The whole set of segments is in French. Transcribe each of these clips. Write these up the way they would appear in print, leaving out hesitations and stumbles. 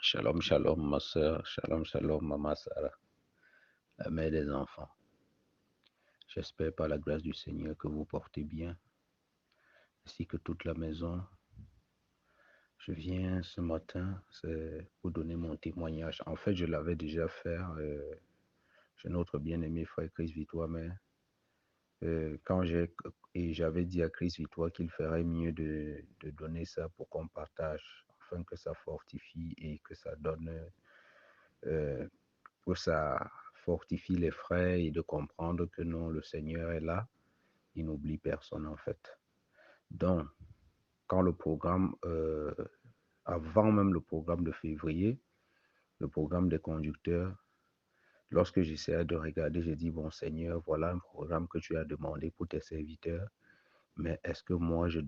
Shalom, shalom, ma soeur. Shalom, shalom, maman Sarah, la mère des enfants. J'espère par la grâce du Seigneur que vous portez bien, ainsi que toute la maison. Je viens ce matin, c'est pour donner mon témoignage. En fait, je l'avais déjà fait chez notre bien-aimé frère Chris Victoire, mais j'avais dit à Chris Victoire qu'il ferait mieux de donner ça pour qu'on partage, afin que ça fortifie et que ça donne euh, que ça fortifie les frères et de comprendre que non, le Seigneur est là, il n'oublie personne en fait. Donc, quand le programme, avant même le programme de février, le programme des conducteurs, lorsque j'essayais de regarder, j'ai dit, bon Seigneur, voilà un programme que tu as demandé pour tes serviteurs, mais est-ce que moi, je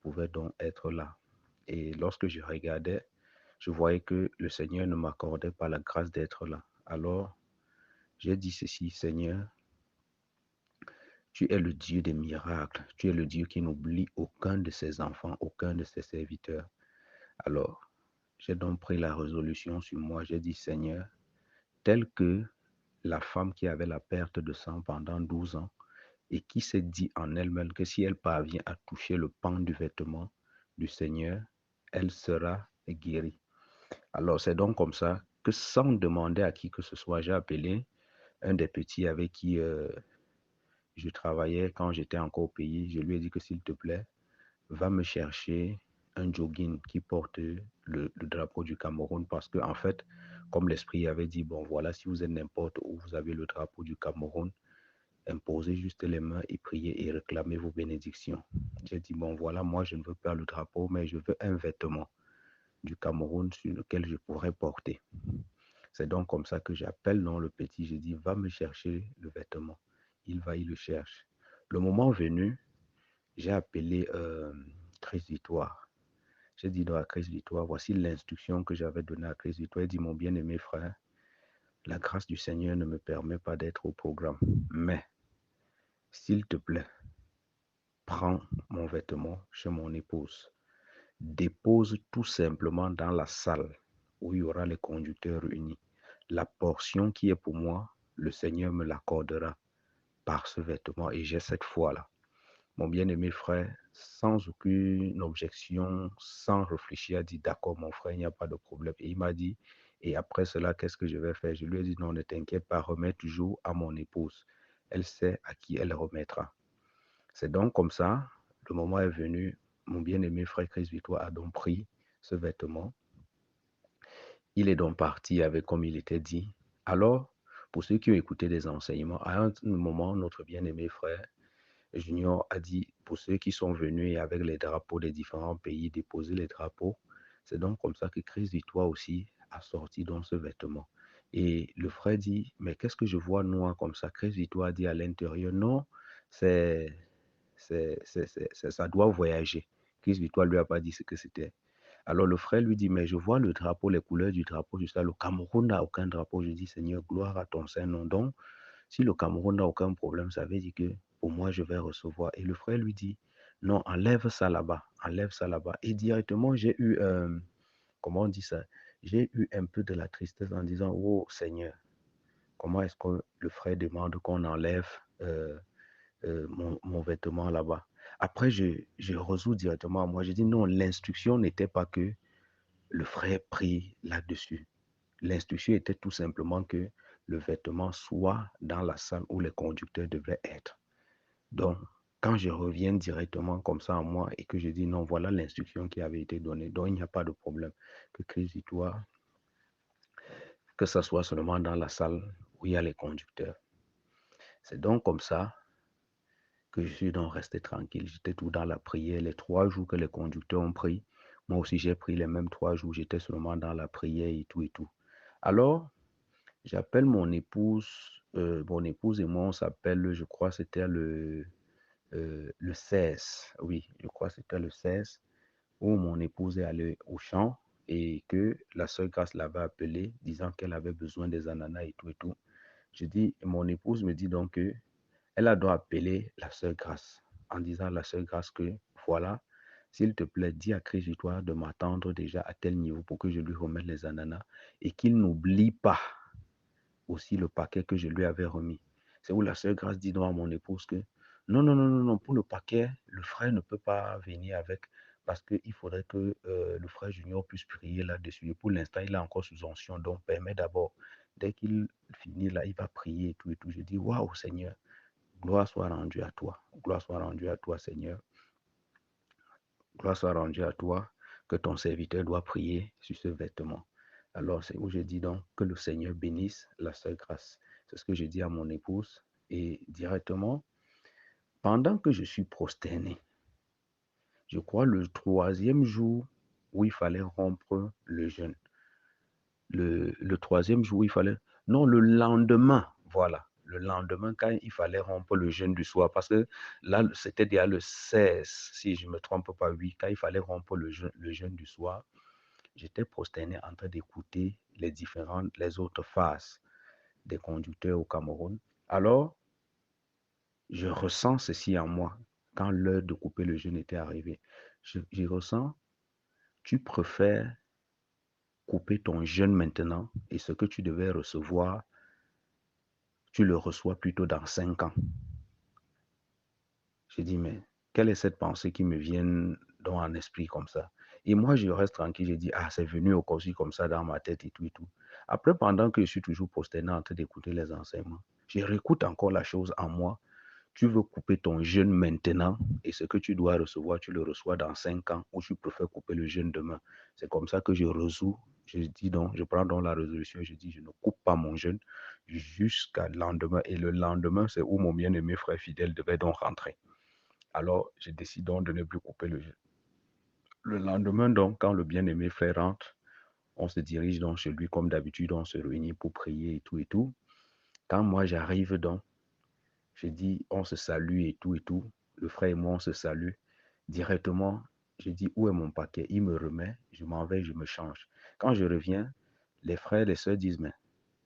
pouvais donc être là? Et lorsque je regardais, je voyais que le Seigneur ne m'accordait pas la grâce d'être là. Alors, j'ai dit ceci, Seigneur, tu es le Dieu des miracles. Tu es le Dieu qui n'oublie aucun de ses enfants, aucun de ses serviteurs. Alors, j'ai donc pris la résolution sur moi. J'ai dit, Seigneur, tel que la femme qui avait la perte de sang pendant 12 ans et qui s'est dit en elle-même que si elle parvient à toucher le pan du vêtement du Seigneur, elle sera guérie. Alors, c'est donc comme ça que sans demander à qui que ce soit, j'ai appelé un des petits avec qui je travaillais quand j'étais encore au pays. Je lui ai dit que s'il te plaît, va me chercher un jogging qui porte le drapeau du Cameroun parce que, en fait, comme l'Esprit avait dit, bon, voilà, si vous êtes n'importe où, vous avez le drapeau du Cameroun, imposez juste les mains et priez et réclamez vos bénédictions. J'ai dit, bon, voilà, moi, je ne veux pas le drapeau, mais je veux un vêtement du Cameroun sur lequel je pourrais porter. C'est donc comme ça que j'appelle non le petit, je dis, va me chercher le vêtement. Il le cherche. Le moment venu, j'ai appelé Chris Victoire. J'ai dit à Chris Victoire, voici l'instruction que j'avais donnée à Chris Victoire. Il dit, mon bien-aimé frère, la grâce du Seigneur ne me permet pas d'être au programme. Mais, s'il te plaît, prends mon vêtement chez mon épouse. Dépose tout simplement dans la salle où il y aura les conducteurs réunis. La portion qui est pour moi, le Seigneur me l'accordera par ce vêtement et j'ai cette foi-là. Mon bien-aimé frère, sans aucune objection, sans réfléchir, a dit d'accord mon frère, il n'y a pas de problème. Et il m'a dit, et après cela, qu'est-ce que je vais faire? Je lui ai dit non, ne t'inquiète pas, remets toujours à mon épouse. Elle sait à qui elle remettra. C'est donc comme ça, le moment est venu, mon bien-aimé frère Chris Victoire a donc pris ce vêtement. Il est donc parti avec comme il était dit. Alors, pour ceux qui ont écouté des enseignements, à un moment, notre bien-aimé frère Junior a dit, pour ceux qui sont venus avec les drapeaux des différents pays, déposer les drapeaux, c'est donc comme ça que Chris Victoire aussi a sorti dans ce vêtement. Et le frère dit, mais qu'est-ce que je vois noir comme ça? Chris Victoire dit à l'intérieur, non, c'est, ça doit voyager. Chris Victoire lui a pas dit ce que c'était. Alors le frère lui dit, mais je vois le drapeau, les couleurs du drapeau, je sais, le Cameroun n'a aucun drapeau. Je dis, Seigneur, gloire à ton Saint-Nom. Donc, si le Cameroun n'a aucun problème, ça veut dire que pour moi, je vais recevoir. Et le frère lui dit, non, enlève ça là-bas, enlève ça là-bas. Et directement, j'ai eu, comment on dit ça? J'ai eu un peu de la tristesse en disant, oh Seigneur, comment est-ce que le frère demande qu'on enlève mon vêtement là-bas? Après, je résous directement à moi. Je dis, non, l'instruction n'était pas que le frère prie là-dessus. L'instruction était tout simplement que le vêtement soit dans la salle où les conducteurs devaient être. Donc, quand je reviens directement comme ça à moi et que je dis non, voilà l'instruction qui avait été donnée, donc il n'y a pas de problème. Que Christ et toi, que ce soit seulement dans la salle où il y a les conducteurs. C'est donc comme ça que je suis donc resté tranquille. J'étais tout dans la prière. Les 3 jours que les conducteurs ont pris, moi aussi j'ai pris les mêmes 3 jours. J'étais seulement dans la prière et tout et tout. Alors, j'appelle mon épouse et moi, on s'appelle, je crois, c'était le 16. Oui, je crois que c'était le 16 où mon épouse est allée au champ et que la sœur Grace l'avait appelée disant qu'elle avait besoin des ananas et tout et tout. Je dis, mon épouse me dit donc qu'elle a dû appeler la sœur Grace en disant à la sœur Grace que voilà, s'il te plaît, dis à Chris Victoire de m'attendre déjà à tel niveau pour que je lui remette les ananas et qu'il n'oublie pas aussi le paquet que je lui avais remis. C'est où la sœur Grâce dit donc à mon épouse que non, non, non, non, non, pour le paquet, le frère ne peut pas venir avec parce qu'il faudrait que le frère Junior puisse prier là-dessus. Et pour l'instant, il est encore sous onction, donc permets d'abord, dès qu'il finit là, il va prier et tout et tout. Je dis, waouh, Seigneur, gloire soit rendue à toi. Gloire soit rendue à toi, Seigneur. Gloire soit rendue à toi, que ton serviteur doit prier sur ce vêtement. Alors, c'est où je dis donc que le Seigneur bénisse la sœur Grâce. C'est ce que je dis à mon épouse. Et directement, pendant que je suis prosterné, je crois le troisième jour où il fallait rompre le jeûne. Le troisième jour, il fallait... Non, le lendemain, voilà. Le lendemain, quand il fallait rompre le jeûne du soir, parce que là, c'était déjà le 16, si je ne me trompe pas, oui, quand il fallait rompre le jeûne du soir, j'étais prosterné en train d'écouter les autres phases des conducteurs au Cameroun. Alors, je ressens ceci en moi. Quand l'heure de couper le jeûne était arrivée, je ressens, tu préfères couper ton jeûne maintenant et ce que tu devais recevoir, tu le reçois plutôt dans 5 ans. Je dis, mais quelle est cette pensée qui me vient dans un esprit comme ça? Et moi, je reste tranquille, je dis, ah, c'est venu au aussi comme ça dans ma tête et tout et tout. Après, pendant que je suis toujours prosterné en train d'écouter les enseignements, je réécoute encore la chose en moi. Tu veux couper ton jeûne maintenant et ce que tu dois recevoir, tu le reçois dans 5 ans ou tu préfères couper le jeûne demain. C'est comme ça que je résous. Je dis donc, je prends donc la résolution, je dis, je ne coupe pas mon jeûne jusqu'à le lendemain. Et le lendemain, c'est où mon bien-aimé frère fidèle devait donc rentrer. Alors, je décide donc de ne plus couper le jeûne. Le lendemain, donc, quand le bien-aimé frère rentre, on se dirige donc chez lui comme d'habitude, on se réunit pour prier et tout et tout. Quand moi j'arrive donc, je dis, on se salue et tout et tout. Le frère et moi, on se salue. Directement, je dis, où est mon paquet? Il me remet, je m'en vais, je me change. Quand je reviens, les frères et les sœurs disent, mais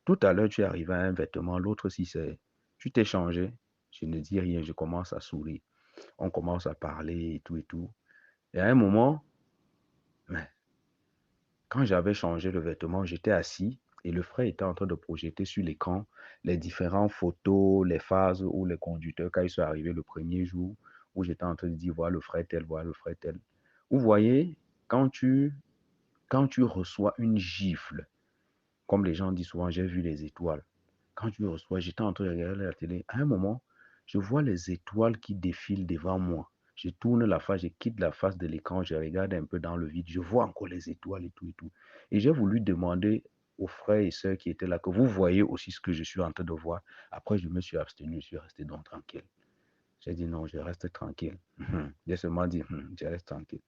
tout à l'heure, tu es arrivé à un vêtement, l'autre, si c'est, tu t'es changé. Je ne dis rien, je commence à sourire. On commence à parler et tout et tout. Et à un moment, mais quand j'avais changé le vêtement, j'étais assis et le frère était en train de projeter sur l'écran les différentes photos, les phases où les conducteurs, quand ils sont arrivés le premier jour, où j'étais en train de dire, voilà le frère tel, voilà le frère tel. Vous voyez, quand tu reçois une gifle, comme les gens disent souvent, j'ai vu les étoiles. Quand tu reçois, j'étais en train de regarder la télé. À un moment, je vois les étoiles qui défilent devant moi. Je tourne la face, je quitte la face de l'écran, je regarde un peu dans le vide. Je vois encore les étoiles et tout et tout. Et j'ai voulu demander aux frères et sœurs qui étaient là que vous voyez aussi ce que je suis en train de voir. Après, je me suis abstenu, je suis resté donc tranquille. J'ai dit non, je reste tranquille. J'ai seulement dit, je reste tranquille.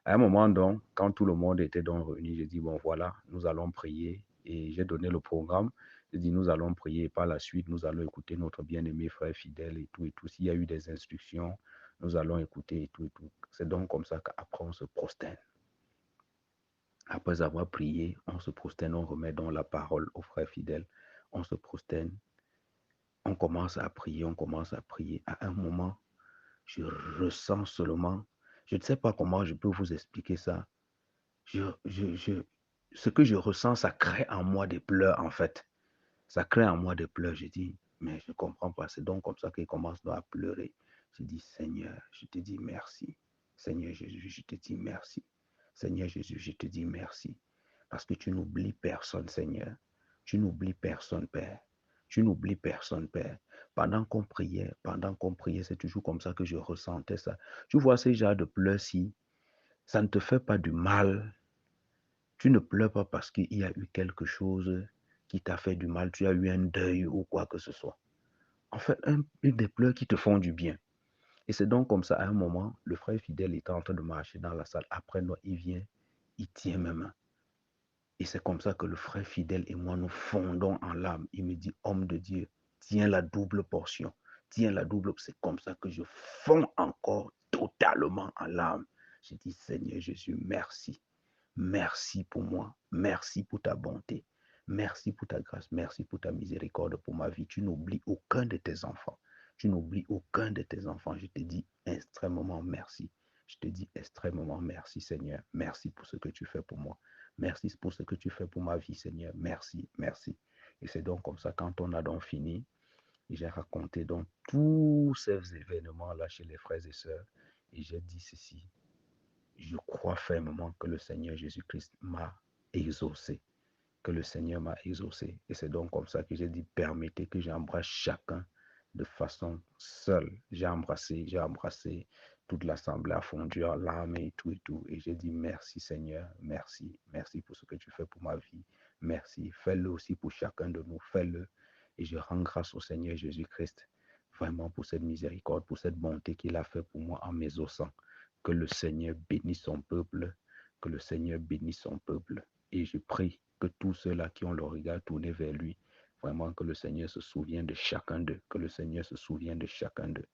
À un moment donc, quand tout le monde était donc réuni, j'ai dit, bon voilà, nous allons prier. Et j'ai donné le programme. J'ai dit, nous allons prier. Et par la suite, nous allons écouter notre bien-aimé frère fidèle et tout et tout. S'il y a eu des instructions, nous allons écouter et tout et tout. C'est donc comme ça qu'après, on se prosterne. Après avoir prié, on se prosterne, on remet donc la parole au frère fidèle. On se prosterne, on commence à prier, on commence à prier. À un moment, je ressens seulement, je ne sais pas comment je peux vous expliquer ça. Je, je, je, Ce que je ressens, ça crée en moi des pleurs, en fait. Ça crée en moi des pleurs. Je dis, mais je ne comprends pas. C'est donc comme ça qu'il commence à pleurer. Je dis, Seigneur, je te dis merci. Seigneur Jésus, je te dis merci. Seigneur Jésus, je te dis merci. Parce que tu n'oublies personne, Seigneur. Tu n'oublies personne, Père. Tu n'oublies personne, Père. Pendant qu'on priait, c'est toujours comme ça que je ressentais ça. Tu vois ces genres de pleurs-ci, ça ne te fait pas du mal. Tu ne pleures pas parce qu'il y a eu quelque chose qui t'a fait du mal, tu as eu un deuil ou quoi que ce soit. En fait, une des pleurs qui te font du bien. Et c'est donc comme ça, à un moment, le frère fidèle était en train de marcher dans la salle. Après, nous, il vient, il tient mes mains. Et c'est comme ça que le frère fidèle et moi, nous fondons en larmes. Il me dit, homme de Dieu, tiens la double portion. Tiens la double. C'est comme ça que je fonds encore totalement en larmes. Je dis, Seigneur Jésus, merci. Merci pour moi. Merci pour ta bonté. Merci pour ta grâce. Merci pour ta miséricorde pour ma vie. Tu n'oublies aucun de tes enfants. Tu n'oublies aucun de tes enfants. Je te dis extrêmement merci. Je te dis extrêmement merci, Seigneur. Merci pour ce que tu fais pour moi. Merci pour ce que tu fais pour ma vie, Seigneur. Merci, merci. Et c'est donc comme ça, quand on a donc fini, j'ai raconté donc tous ces événements-là chez les frères et sœurs. Et j'ai dit ceci. Je crois fermement que le Seigneur Jésus-Christ m'a exaucé. Que le Seigneur m'a exaucé. Et c'est donc comme ça que j'ai dit, permettez que j'embrasse chacun de façon seule. J'ai embrassé toute l'assemblée a fondu en larmes et tout et tout. Et j'ai dit, merci Seigneur, merci, merci pour ce que tu fais pour ma vie. Merci. Fais-le aussi pour chacun de nous. Fais-le. Et je rends grâce au Seigneur Jésus-Christ, vraiment pour cette miséricorde, pour cette bonté qu'il a fait pour moi en m'exauçant. Que le Seigneur bénisse son peuple, que le Seigneur bénisse son peuple. Et je prie que tous ceux-là qui ont le regard tourné vers lui, vraiment que le Seigneur se souvienne de chacun d'eux, que le Seigneur se souvienne de chacun d'eux.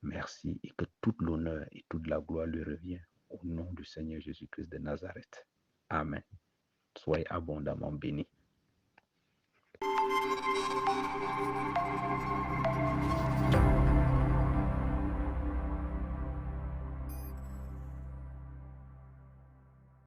Merci et que toute l'honneur et toute la gloire lui revient au nom du Seigneur Jésus-Christ de Nazareth. Amen. Soyez abondamment bénis.